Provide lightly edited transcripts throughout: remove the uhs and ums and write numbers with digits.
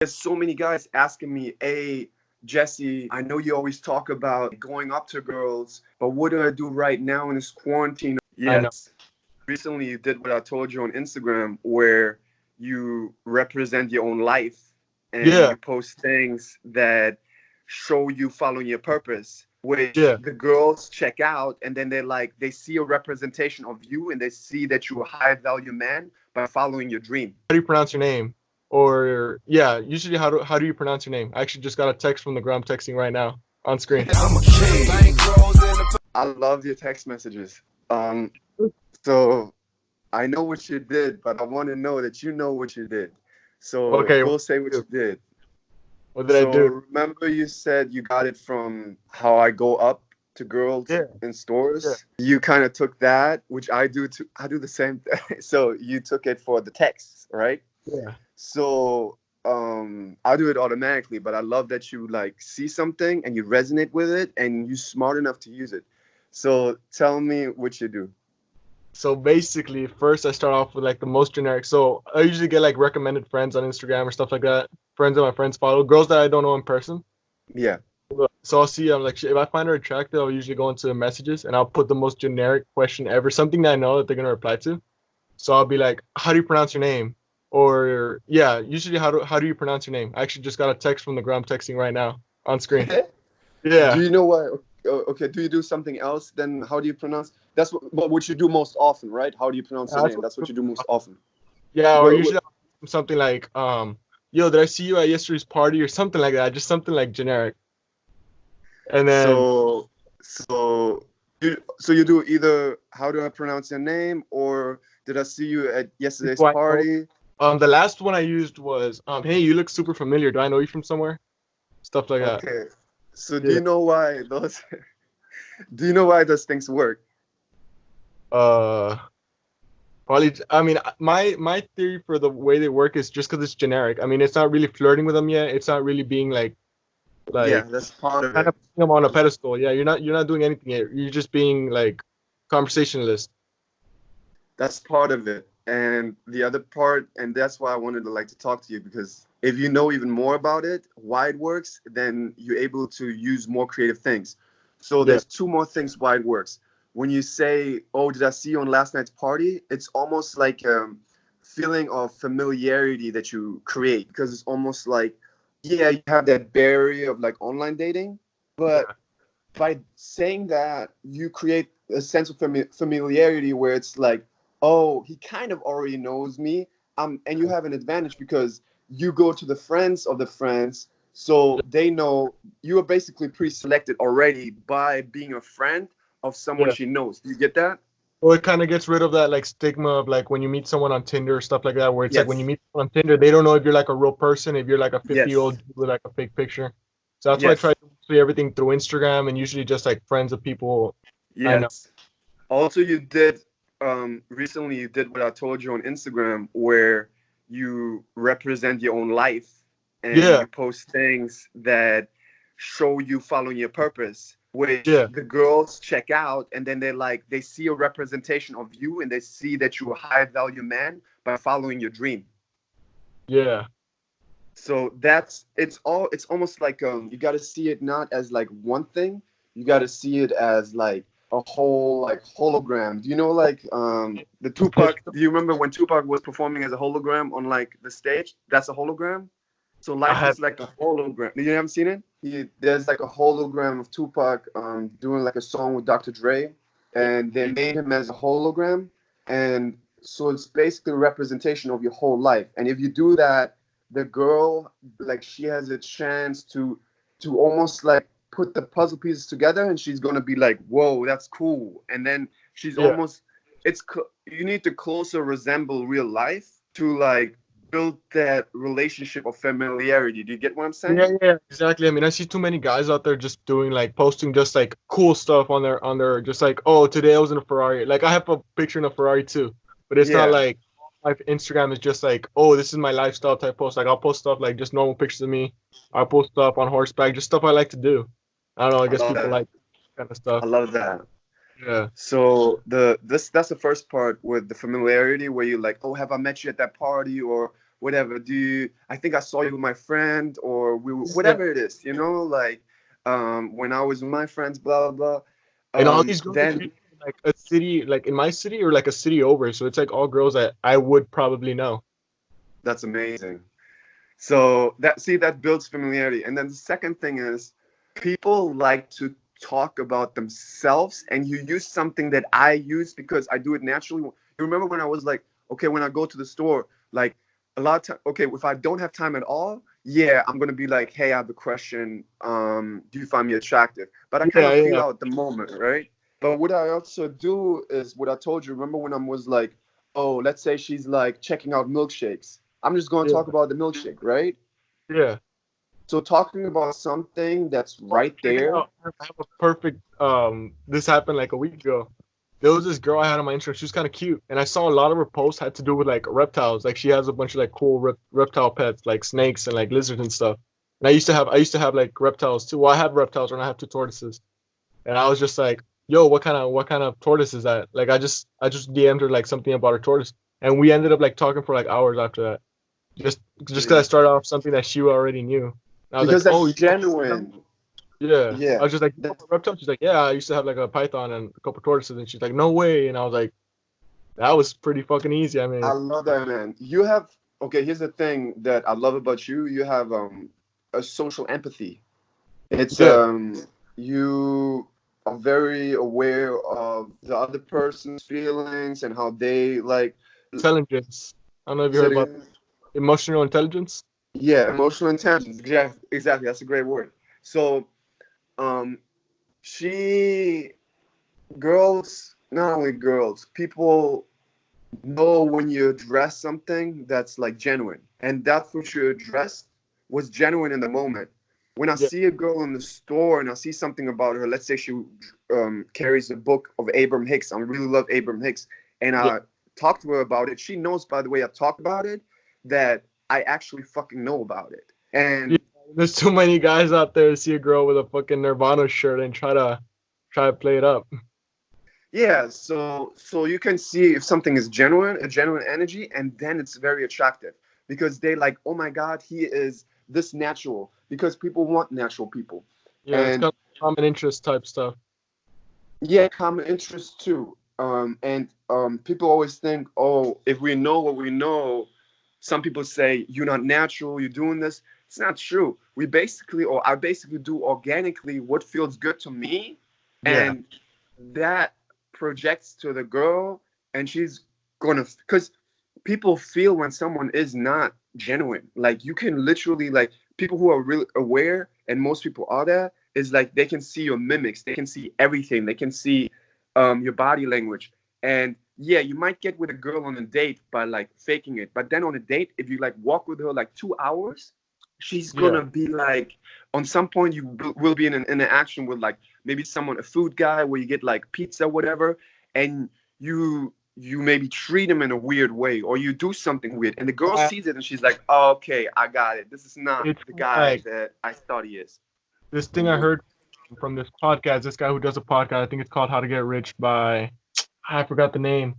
There's so many guys asking me, hey, Jesse, I know you always talk about going up to girls, but what do I do right now in this quarantine? I know. Yes. Recently, you did what I told you on Instagram, where you represent your own life and Yeah, you post things that show you following your purpose, which yeah. the girls check out, and then they see a representation of you and they see that you're a high value man by following your dream. How do you pronounce your name? Or yeah, usually how do you pronounce your name? I actually just got a text from the girl I'm texting right now on screen. I love your text messages. So I know what you did, but I want to know that you know what you did. So Okay, go say what you did. what did I So do? remember you said you got it from how I go up to girls Yeah, in yeah, stores. You kind of took that, which I do too. I do the same thing. So you took it for the texts, right? yeah. So I do it automatically, but I love that you like see something and you resonate with it and you're smart enough to use it. So tell me what you do. So basically, first I start off with like the most generic. So I usually get like recommended friends on Instagram or stuff like that. Friends that my friends follow, girls that I don't know in person. Yeah. So I'll see. I'm like, if I find her attractive, I'll usually go into the messages and I'll put the most generic question ever, something that I know that they're gonna reply to. So I'll be like, how do you pronounce your name? Or yeah, usually how do you pronounce your name? I actually just got a text from the girl I'm texting right now on screen. Do Yeah. you know what? Okay, do you do something else? Then how do you pronounce? That's what you do most often, right? How do you pronounce your That's name? what, That's what you do most often. yeah, or What usually something like, yo, did I see you at yesterday's party or something like that? Just something like generic. And then so so you do either how do I pronounce your name or did I see you at yesterday's people I know. party? The last one I used was, hey, you look super familiar. Do I know you from somewhere? Stuff like that. Okay. So do Yeah. you know why those do you know why those things work? Uh, Probably. I mean, my theory for the way they work is just because it's generic. I mean, it's not really flirting with them yet. It's not really being Yeah, like that's part of kind it. of putting them on a pedestal. Yeah, you're not doing anything yet. You're just being like conversationalist. That's part of it. And the other part, and that's why I wanted to like to talk to you because if you know even more about it, why it works, then you're able to use more creative things. So Yeah, there's two more things why it works. When you say, "Oh, did I see you on last night's party?" It's almost like a feeling of familiarity that you create because it's almost like, yeah, you have that barrier of like online dating, but yeah, by saying that, you create a sense of familiarity where it's like, oh, he kind of already knows me. And you have an advantage because you go to the friends of the friends, so they know you are basically pre-selected already by being a friend of someone yeah. she knows. Do you get that? Well, it kind of gets rid of that like stigma of like when you meet someone on Tinder or stuff like that, where it's like when you Yes. meet someone on Tinder, they don't know if you're like a real person, if you're like a 50-year-old Yes. dude with like a fake picture. So that's why I try Yes. to do everything through Instagram and usually just like friends of people I know. Yes. Also, you did recently. You did what I told you on Instagram, where you represent your own life and Yeah, you post things that show you following your purpose, which yeah, the girls check out, and then they see a representation of you, and they see that you're a high value man by following your dream. yeah, So it's almost like you got to see it not as like one thing, you got to see it as like a whole like hologram. Do you know like the Tupac, do you remember when Tupac was performing as a hologram on like the stage? That's a hologram. So I life have. is like a hologram. You haven't seen it? There's like a hologram of Tupac doing like a song with Dr. Dre, and they made him as a hologram, and so it's basically a representation of your whole life. And if you do that, the girl like she has a chance to almost like put the puzzle pieces together, and she's gonna be like, whoa, that's cool. And then she's Yeah, almost you need to closer resemble real life to like build that relationship of familiarity. Do you get what I'm yeah, saying? yeah, exactly. I mean, I see too many guys out there just doing like posting just like cool stuff on their just like, oh, today I was in a Ferrari. Like I have a picture in a Ferrari too, but it's not Yeah, like my Instagram is just like, oh, this is my lifestyle type post. Like I'll post stuff like just normal pictures of me. I'll post stuff on horseback, just stuff I like to do. I don't know. I I guess love people that. like that kind of stuff. I love that. Yeah, So that's the first part with the familiarity where you're like, oh, have I met you at that party, or whatever. I think I saw you with my friend, or whatever it is, like, when I was with my friends, blah, blah, blah. And all these girls are Then treated like a city, like in my city or like a city over. So it's like all girls that I would probably know. that's amazing. So that builds familiarity. And then the second thing is people like to talk about themselves, and you use something that I use because I do it naturally. You remember when I was like, okay, when I go to the store, like a lot of time, okay, if I don't have time at all, yeah, I'm gonna be like, hey, I have a question. Do you find me attractive? But I kind Yeah, of feel yeah, out the moment, right? But what I also do is what I told you. Remember when I was like, oh, let's say she's like checking out milkshakes. I'm just going to yeah, talk about the milkshake, right? yeah. So talking about something that's Oh, right check it there. out. I have a perfect. This happened like a week ago. There was this girl I had on my Instagram. She was kind of cute, and I saw a lot of her posts had to do with like reptiles. Like she has a bunch of like cool reptile pets, like snakes and like lizards and stuff. And I used to have like reptiles too. Well, I have reptiles, and I have two tortoises. And I was just like, "Yo, what kind of tortoise is that?" Like I just DM'd her like something about her tortoise, and we ended up like talking for like hours after that. Just because I started off something that she already knew. And I was like, Because that's "Oh, genuine. yeah." I Yeah. was just like, That, reptile. She's like, "Yeah, I used to have like a python and a couple tortoises." And she's like, "No way." And I was like, that was pretty fucking easy. I I mean, love that, man. You have, okay, here's the thing that I love about you. You have a social empathy. It's yeah, you are very aware of the other person's feelings and how they like. intelligence. I don't know if you Say heard it about again. emotional intelligence. Yeah, emotional intelligence. Exactly, exactly. That's a great word. So, um, she girls, not only girls, people know when you address something that's like genuine, and that's what you addressed was genuine in the moment. When I Yeah, see a girl in the store and I see something about her, let's say she carries a book of Abraham Hicks. I really love Abraham Hicks, and yeah, I talked to her about it. She knows, by the way, I talked about it, that I actually fucking know about it. yeah. And There's too many guys out there to see a girl with a fucking Nirvana shirt and try to play it up. yeah, so you can see if something is genuine, a genuine energy, and then it's very attractive because they like, oh my God, he is this natural because people want natural people. Yeah, it's And kind of common interest type stuff. yeah, common interest too. And people always think, oh, if we know what we know, some people say you're not natural, you're doing this. It's not true. I basically do organically what feels good to me, Yeah, and that projects to the girl, and she's gonna, because people feel when someone is not genuine. Like you can literally like people who are really aware, and most people are there, is like they can see your mimics, they can see everything, they can see your body language. And yeah, you might get with a girl on a date by like faking it, but then on a date, if you like walk with her like 2 hours, she's yeah. gonna be like, on some point you will be in an interaction with like maybe someone, a food guy, where you get like pizza, whatever, and you maybe treat him in a weird way, or you do something weird, and the girl Uh, sees it and she's like, oh, okay, I got it, this is not It's the kinda guy like that I thought he is. this thing I heard from this podcast. This guy who does a podcast, I think it's called How to Get Rich by I forgot the name.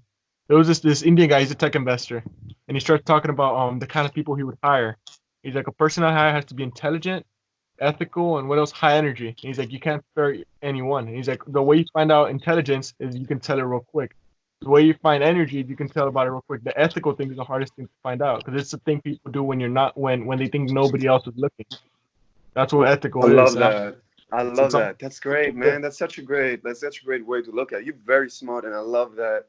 There was this Indian guy. He's a tech investor, and he starts talking about the kind of people he would hire. He's like, a person I hire has to be intelligent, ethical, and what else? High energy. And he's like, you can't spare anyone. And he's like, the way you find out intelligence is you can tell it real quick. The way you find energy, you can tell about it real quick. The ethical thing is the hardest thing to find out because it's the thing people do when you're not when they think nobody else is looking. That's what I ethical is. love And that. I it's love all, that. That's great, yeah, man. That's such a great way to look at it. You're very smart, and I love that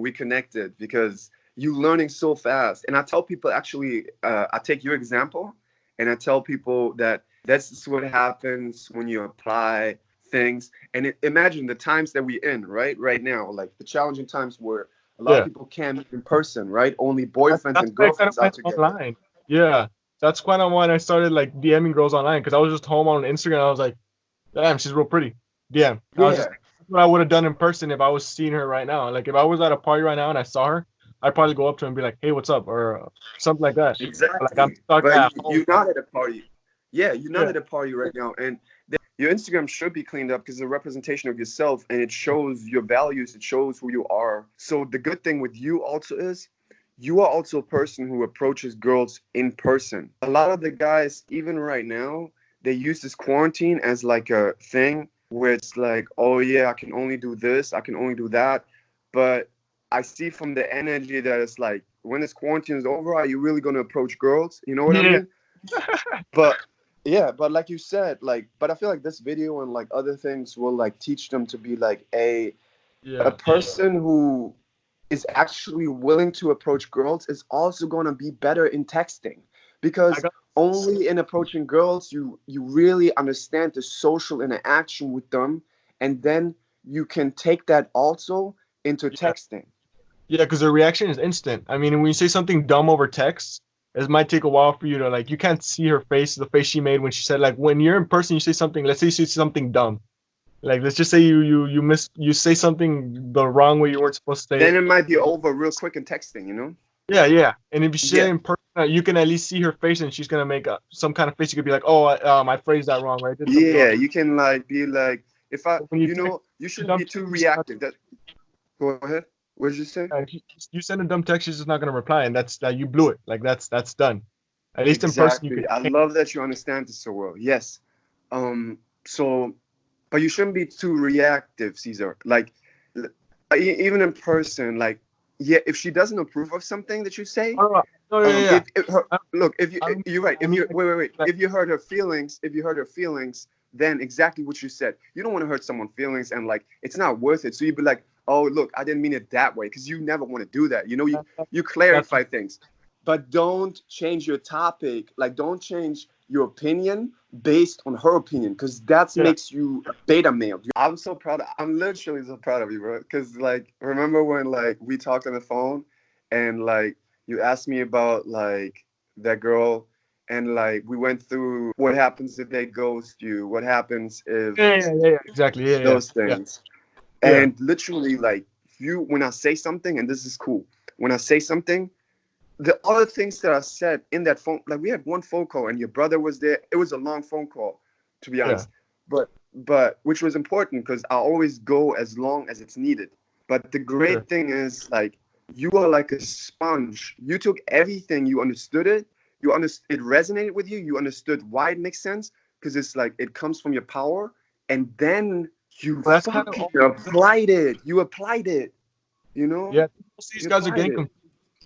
we connected because you learning so fast. And I tell people actually, I take your example, and I tell people that that's just what happens when you apply things. And imagine the times that we're in, right now, like the challenging times where a lot of yeah. people can't meet in person, right? Only boyfriends That's and why I kind of girlfriends out went together. online. Yeah, that's kind of when I started like DMing girls online because I was just home on Instagram. I was like, damn, she's real pretty. DM. I was just Yeah, that's what I would have done in person if I was seeing her right now. Like if I was at a party right now and I saw her, I'd probably go up to her and be like, hey, what's up, or something like that. But, like I'm exactly. stuck But at home. you're not at a party. Yeah, you're not Yeah, at a party right now. And your Instagram should be cleaned up because it's a representation of yourself and it shows your values, it shows who you are. So the good thing with you also is you are also a person who approaches girls in person. A lot of the guys, even right now, they use this quarantine as like a thing where it's like, oh yeah, I can only do this, I can only do that. But I see from the energy that it's like, when this quarantine is over, are you really going to approach girls? You know what I Yeah. mean? But yeah, but like you said, like, but I feel like this video and like other things will like teach them to be like a Yeah. person who is actually willing to approach girls is also going to be better in texting, I because got only in approaching girls you really understand the social interaction with them, and then you can take that also into yeah. texting. Yeah, because the reaction is instant. I mean, when you say something dumb over text, it might take a while for you to like. You can't see her face, the face she made when she said like. When you're in person, you say something. Let's say you say something dumb. Like let's just say you say something the wrong way you weren't supposed to say Then it. it might be over real quick in texting, you know? Yeah, yeah. And if you say it Yeah. in person, you can at least see her face, and she's gonna make some kind of face. You could be like, oh, I phrased that wrong. Right? I did something wrong. Yeah, you can like be like, if I, But when you you text know, you a shouldn't dumb be text, too she's not- reactive. That, go ahead. What did you say? if you send a dumb text, she's just not gonna reply, and that's that you blew it. Like that's done. At least in person, you Exactly. can. I love that you understand this so well. Yes. So, but you shouldn't be too reactive, Caesar. Like, even in person, like, yeah, if she doesn't approve of something that you say, Oh, no, yeah, yeah. if her, I, look, if you, I don't you're right. I If mean, you, wait, like, if you hurt her feelings, then exactly what you said. You don't want to hurt someone's feelings, and like, it's not worth it. So you'd be like, oh, look, I didn't mean it that way, because you never want to do that. You know, you that's clarify things, but don't change your topic. Like, don't change your opinion based on her opinion, because that yeah. makes you a beta male. I'm so proud. I'm literally so proud of you, bro. Because like, remember when like we talked on the phone, and like you asked me about like that girl, and like we went through what happens if they ghost you, what happens if Yeah, exactly. Yeah, those things. yeah. And literally, like, when I say something, and this is cool, when I say something, the other things that I said in that phone, like we had one phone call and your brother was there. It was a long phone call, to be honest, but which was important because I always go as long as it's needed. But the Sure. great thing is, like, you are like a sponge. You took everything, you understood it, it resonated with you, you understood why it makes sense, because it's like it comes from your power, and then you Well, that's kind of fucking applied it. You applied it, you know? yeah. Most of these You guys are applied getting it. confused.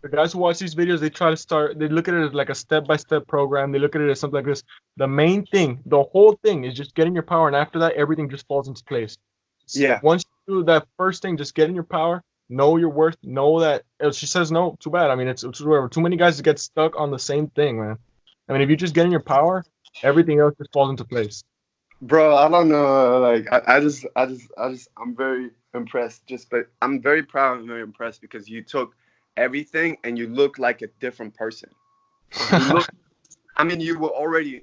The guys who watch these videos, they look at it as like a step-by-step program. They look at it as something like this. The main thing, the whole thing is just getting your power, and after that, everything just falls into place. Yeah. Once you do that first thing, just get in your power, know your worth, know that if she says no, too bad. I mean, it's whatever. Too many guys get stuck on the same thing, man. I mean, if you just get in your power, everything else just falls into place. Bro, I don't know. Like, I'm very impressed. But I'm very proud and very impressed because you took everything and you look like a different person. You look, I mean, you were already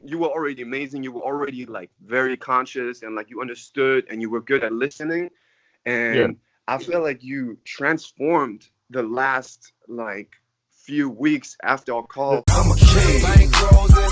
amazing. You were already like very conscious, and like you understood, and you were good at listening. Yeah. And I feel like you transformed the last like few weeks after our call. I'm a king.